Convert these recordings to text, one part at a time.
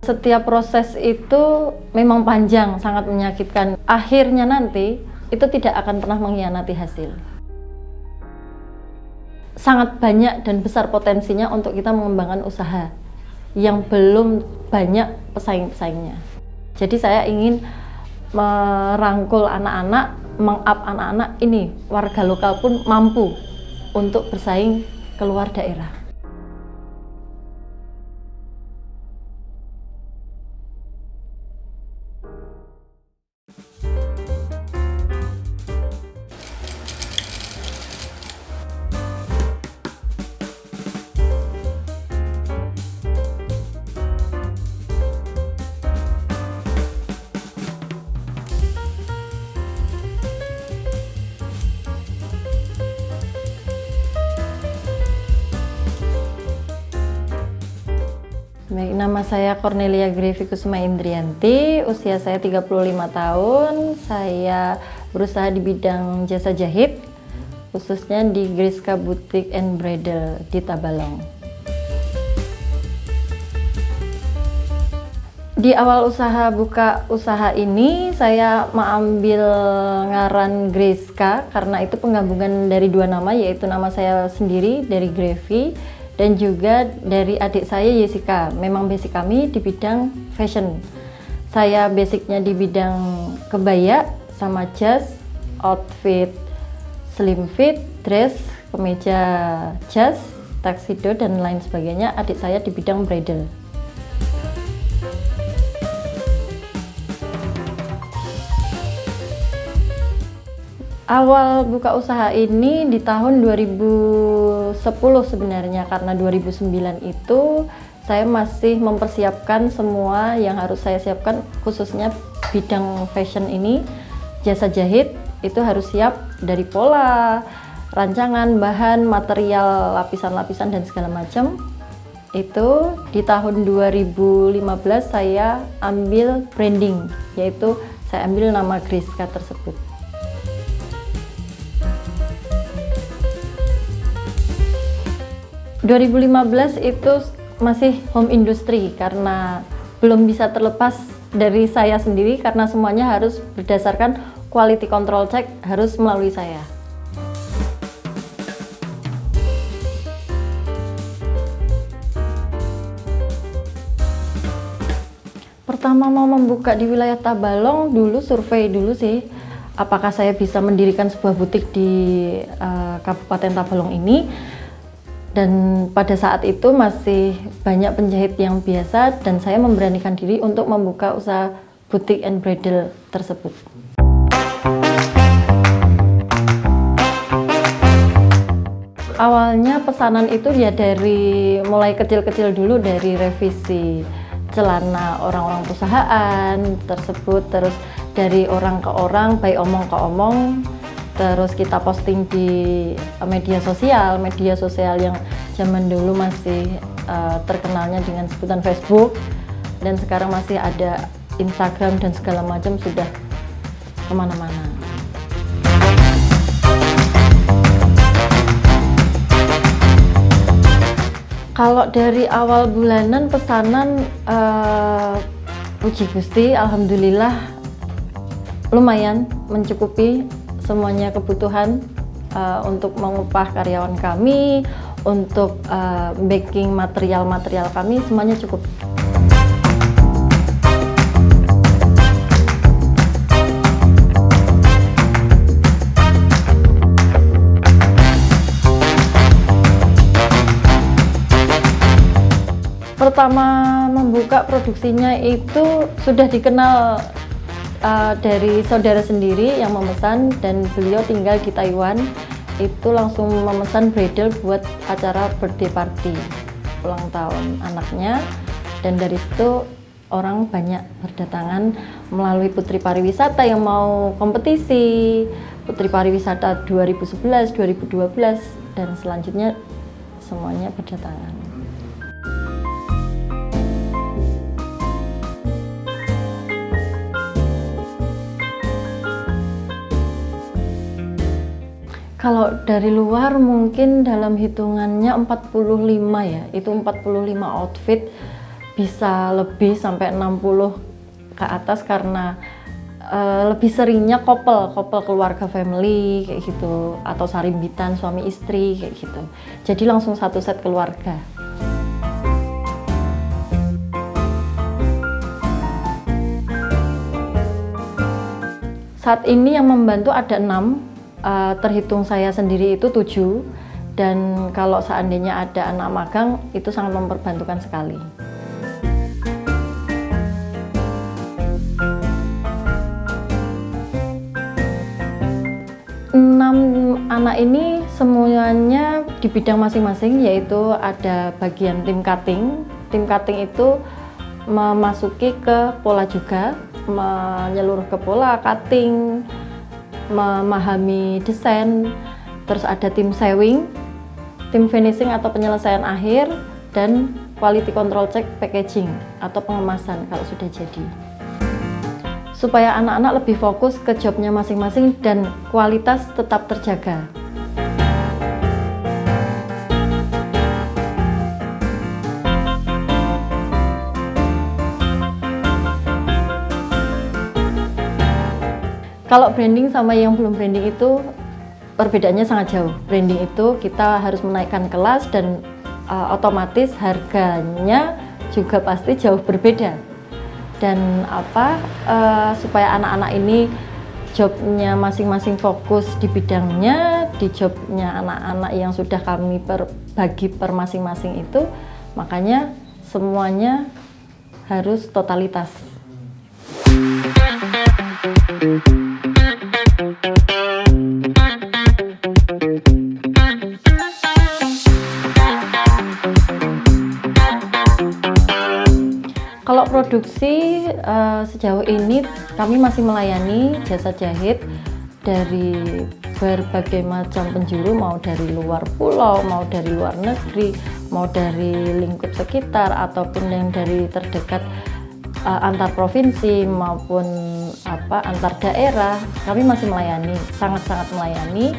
Setiap proses itu memang panjang, sangat menyakitkan. Akhirnya nanti itu tidak akan pernah mengkhianati hasil. Sangat banyak dan besar potensinya untuk kita mengembangkan usaha yang belum banyak pesaing-pesaingnya. Jadi saya ingin merangkul anak-anak, meng-up anak-anak ini, warga lokal pun mampu untuk bersaing keluar daerah. Baik, nama saya Cornelia Grevi Kusuma Indrianti, usia saya 35 tahun. Saya berusaha di bidang jasa jahit, khususnya di Griska Boutique and Bridal di Tabalong. Di awal buka usaha ini, saya mengambil ngaran Griska karena itu penggabungan dari dua nama, yaitu nama saya sendiri dari Grevi dan juga dari adik saya Jessica. Memang basic kami di bidang fashion. Saya basicnya di bidang kebaya sama jas, outfit, slim fit, dress, kemeja jas, tuxedo dan lain sebagainya. Adik saya di bidang bridal. Awal buka usaha ini di tahun 2010 sebenarnya, karena 2009 itu saya masih mempersiapkan semua yang harus saya siapkan, khususnya bidang fashion ini. Jasa jahit itu harus siap dari pola, rancangan, bahan, material, lapisan-lapisan dan segala macam. Itu di tahun 2015 saya ambil branding, yaitu saya ambil nama Griska tersebut. 2015 itu masih home industry karena belum bisa terlepas dari saya sendiri, karena semuanya harus berdasarkan quality control check, harus melalui saya. Pertama mau membuka di wilayah Tabalong, dulu survei dulu sih, apakah saya bisa mendirikan sebuah butik di Kabupaten Tabalong ini. Dan pada saat itu masih banyak penjahit yang biasa, dan saya memberanikan diri untuk membuka usaha boutique and bridal tersebut. Awalnya pesanan itu ya dari mulai kecil-kecil dulu, dari revisi celana orang-orang perusahaan tersebut, terus dari orang ke orang, baik omong ke omong. Terus kita posting di media sosial yang zaman dulu masih terkenalnya dengan sebutan Facebook, dan sekarang masih ada Instagram dan segala macam, sudah kemana-mana. Kalau dari awal bulanan pesanan, puji Gusti, alhamdulillah lumayan mencukupi semuanya kebutuhan untuk mengupah karyawan kami, untuk backing material kami, semuanya cukup. Pertama membuka produksinya itu sudah dikenal dari saudara sendiri yang memesan, dan beliau tinggal di Taiwan. Itu langsung memesan bridal buat acara birthday party ulang tahun anaknya, dan dari situ orang banyak berdatangan melalui Putri Pariwisata yang mau kompetisi Putri Pariwisata 2011, 2012 dan selanjutnya semuanya berdatangan. Kalau dari luar mungkin dalam hitungannya 45 ya, itu 45 outfit bisa lebih sampai 60 ke atas karena lebih seringnya couple keluarga family kayak gitu, atau sarimbitan suami istri kayak gitu. Jadi langsung satu set keluarga. Saat ini yang membantu ada 6, terhitung saya sendiri itu 7, dan kalau seandainya ada anak magang itu sangat memperbantukan sekali. 6 anak ini semuanya di bidang masing-masing, yaitu ada bagian tim cutting. Tim cutting itu memasuki ke pola juga, menyeluruh ke pola cutting, memahami desain. Terus ada tim sewing, tim finishing atau penyelesaian akhir, dan quality control check packaging atau pengemasan kalau sudah jadi. Supaya anak-anak lebih fokus ke jobnya masing-masing dan kualitas tetap terjaga. Kalau branding sama yang belum branding itu perbedaannya sangat jauh. Branding itu kita harus menaikkan kelas dan otomatis harganya juga pasti jauh berbeda. Dan supaya anak-anak ini jobnya masing-masing fokus di bidangnya, di jobnya anak-anak yang sudah kami bagi per masing-masing itu, makanya semuanya harus totalitas. Kalau produksi sejauh ini kami masih melayani jasa jahit dari berbagai macam penjuru, mau dari luar pulau, mau dari luar negeri, mau dari lingkup sekitar ataupun yang dari terdekat, antar provinsi maupun antar daerah. Kami masih melayani, sangat-sangat melayani.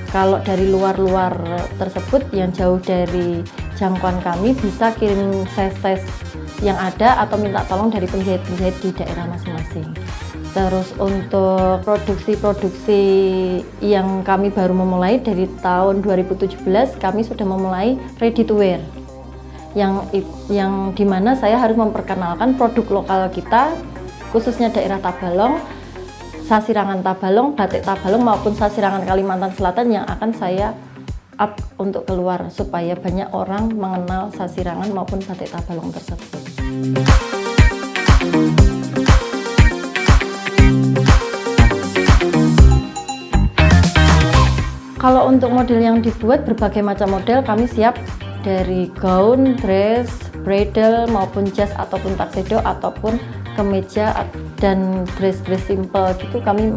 Kalau dari luar-luar tersebut yang jauh dari jangkauan kami bisa kirim size yang ada atau minta tolong dari penjahit-penjahit di daerah masing-masing. Terus untuk produksi-produksi yang kami baru memulai dari tahun 2017, kami sudah memulai ready to wear. Yang dimana saya harus memperkenalkan produk lokal kita, khususnya daerah Tabalong, Sasirangan Tabalong, batik Tabalong maupun Sasirangan Kalimantan Selatan yang akan saya up untuk keluar supaya banyak orang mengenal Sasirangan maupun batik Tabalong tersebut. Kalau untuk model yang dibuat, berbagai macam model kami siap, dari gaun, dress, bridal maupun jas ataupun tuxedo ataupun kemeja dan dress-dress simple gitu, kami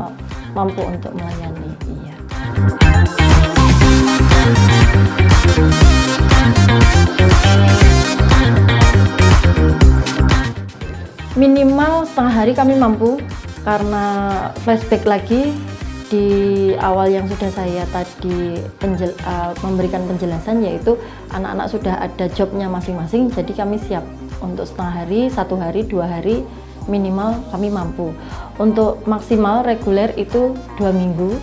mampu untuk melayani. Iya. Minimal setengah hari kami mampu, karena flashback lagi di awal yang sudah saya tadi memberikan penjelasan, yaitu anak-anak sudah ada jobnya masing-masing, jadi kami siap untuk setengah hari, 1 hari, 2 hari minimal kami mampu. Untuk maksimal reguler itu 2 minggu.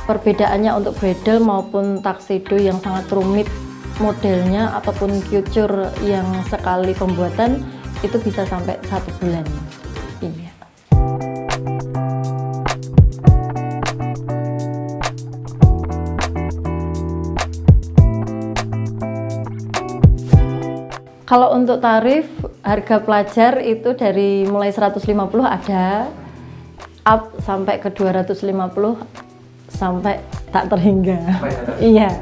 Perbedaannya untuk bridal maupun tuxedo yang sangat rumit modelnya ataupun couture yang sekali pembuatan itu bisa sampai 1 bulan. Iya. Kalau untuk tarif, harga pelajar itu dari mulai 150 ada, up sampai ke 250 sampai tak terhingga. Iya.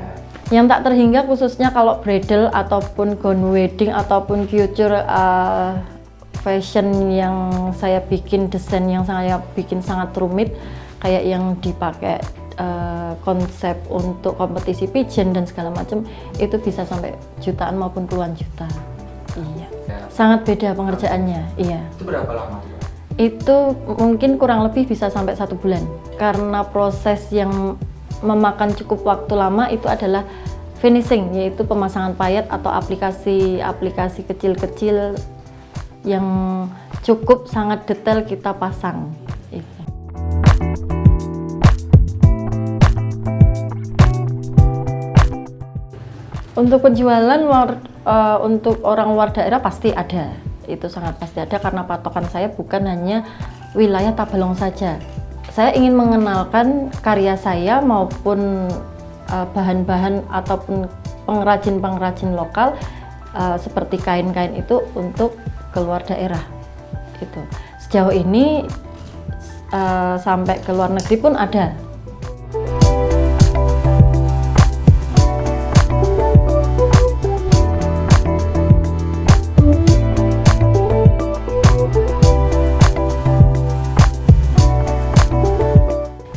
Yang tak terhingga khususnya kalau bridal ataupun gown wedding ataupun couture fashion yang saya bikin, desain yang saya bikin sangat rumit, kayak yang dipakai konsep untuk kompetisi pageant dan segala macam, itu bisa sampai jutaan maupun puluhan juta. Iya. Sangat beda pengerjaannya. Iya. Itu berapa lama? Itu mungkin kurang lebih bisa sampai 1 bulan, karena proses yang memakan cukup waktu lama itu adalah finishing, yaitu pemasangan payet atau aplikasi kecil-kecil yang cukup sangat detail kita pasang. Untuk penjualan untuk orang luar daerah pasti ada, itu sangat pasti ada, karena patokan saya bukan hanya wilayah Tabalong saja. Saya ingin mengenalkan karya saya maupun bahan-bahan ataupun pengrajin-pengrajin lokal seperti kain-kain itu untuk keluar daerah. Gitu. Sejauh ini sampai ke luar negeri pun ada.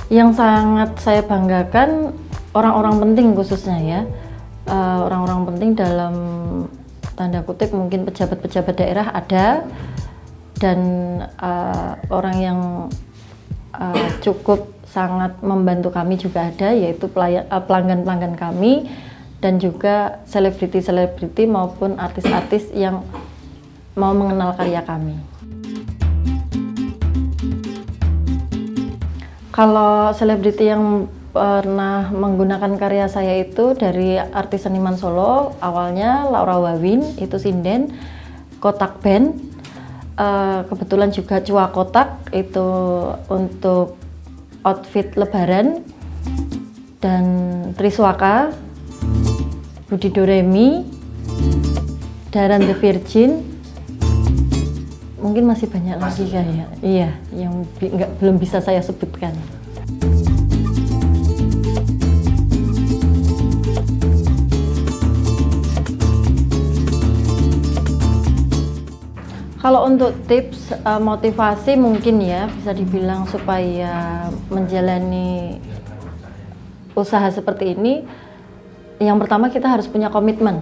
Yang sangat saya banggakan orang-orang penting khususnya ya, orang-orang penting dalam tanda kutip mungkin pejabat-pejabat daerah ada, dan orang yang cukup sangat membantu kami juga ada, yaitu pelanggan-pelanggan kami dan juga selebriti-selebriti maupun artis-artis yang mau mengenal karya kami. Kalau selebriti yang pernah menggunakan karya saya itu dari artis seniman Solo, awalnya Laura Wawin, itu sinden, Kotak Band, kebetulan juga Cua Kotak, itu untuk outfit lebaran, dan Triswaka, Budi Doremi, Daran the Virgin. Mungkin masih banyak lagi kayak, iya, yang belum bisa saya sebutkan. Kalau untuk tips motivasi mungkin ya bisa dibilang supaya menjalani usaha seperti ini, yang pertama kita harus punya komitmen.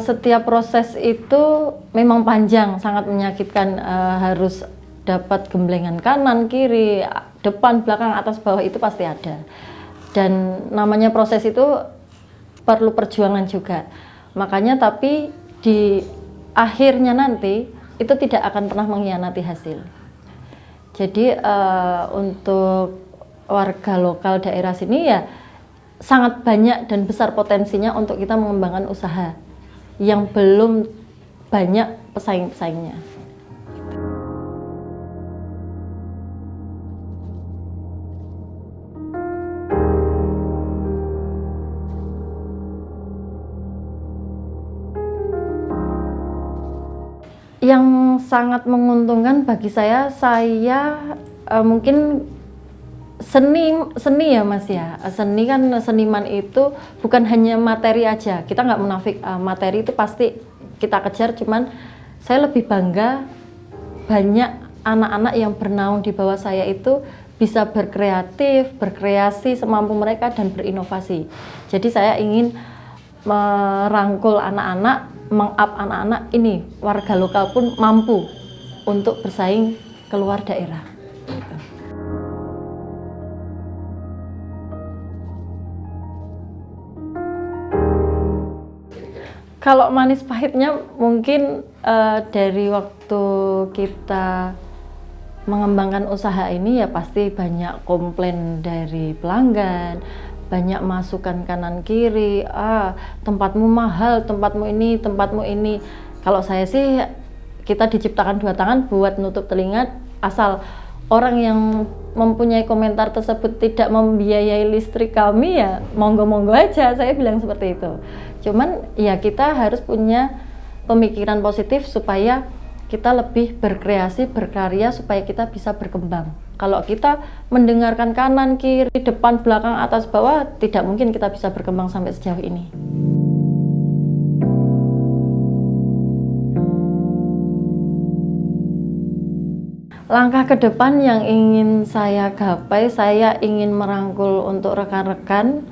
Setiap proses itu memang panjang, sangat menyakitkan, harus dapat gemblengan kanan, kiri, depan, belakang, atas, bawah, itu pasti ada. Dan namanya proses itu perlu perjuangan juga. Makanya tapi di akhirnya nanti itu tidak akan pernah mengkhianati hasil. Jadi untuk warga lokal daerah sini ya sangat banyak dan besar potensinya untuk kita mengembangkan usaha yang belum banyak pesaing-pesaingnya. Yang sangat menguntungkan bagi saya mungkin seni ya Mas ya. Seni kan, seniman itu bukan hanya materi aja, kita nggak munafik, materi itu pasti kita kejar, cuman saya lebih bangga banyak anak-anak yang bernaung di bawah saya itu bisa berkreasi semampu mereka dan berinovasi. Jadi saya ingin merangkul anak-anak, meng-up anak-anak ini, warga lokal pun mampu untuk bersaing keluar daerah. Kalau manis pahitnya mungkin dari waktu kita mengembangkan usaha ini ya pasti banyak komplain dari pelanggan, banyak masukan kanan kiri, tempatmu mahal, tempatmu ini. Kalau saya sih, kita diciptakan dua tangan buat nutup telinga, asal orang yang mempunyai komentar tersebut tidak membiayai listrik kami ya monggo-monggo aja, saya bilang seperti itu. Cuman ya kita harus punya pemikiran positif supaya kita lebih berkreasi, berkarya, supaya kita bisa berkembang. Kalau kita mendengarkan kanan, kiri, depan, belakang, atas, bawah, tidak mungkin kita bisa berkembang sampai sejauh ini. Langkah ke depan yang ingin saya gapai, saya ingin merangkul untuk rekan-rekan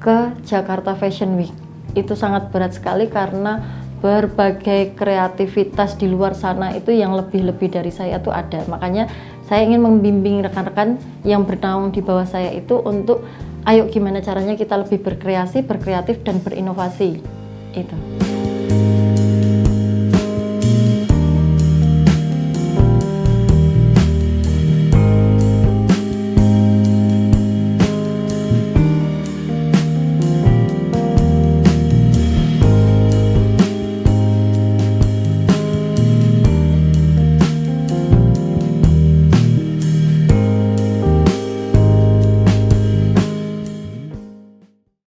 ke Jakarta Fashion Week. Itu sangat berat sekali karena berbagai kreativitas di luar sana itu yang lebih-lebih dari saya tuh ada. Makanya saya ingin membimbing rekan-rekan yang bernaung di bawah saya itu untuk ayo gimana caranya kita lebih berkreasi, berkreatif dan berinovasi itu.